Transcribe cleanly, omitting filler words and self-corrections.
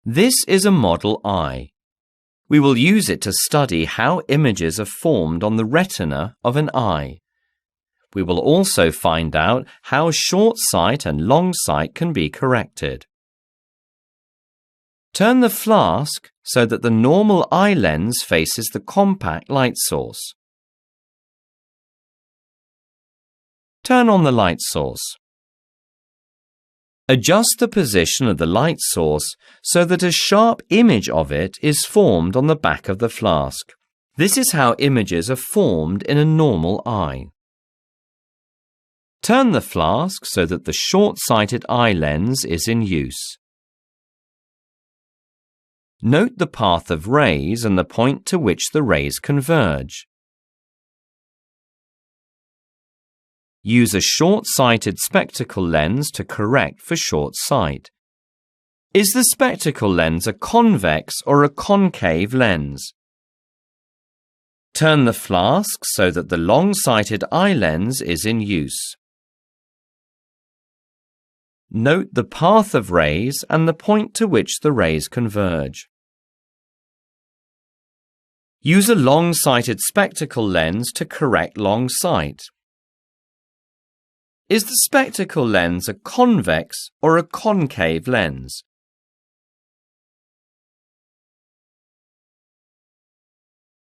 This is a model eye. We will use it to study how images are formed on the retina of an eye. We will also find out how short sight and long sight can be corrected. Turn the flask so that the normal eye lens faces the compact light source. Turn on the light source. Adjust the position of the light source so that a sharp image of it is formed on the back of the flask. This is how images are formed in a normal eye. Turn the flask so that the short-sighted eye lens is in use. Note the path of rays and the point to which the rays converge. Use a short-sighted spectacle lens to correct for short sight. Is the spectacle lens a convex or a concave lens? Turn the flask so that the long-sighted eye lens is in use. Note the path of rays and the point to which the rays converge. Use a long-sighted spectacle lens to correct long sight. Is the spectacle lens a convex or a concave lens?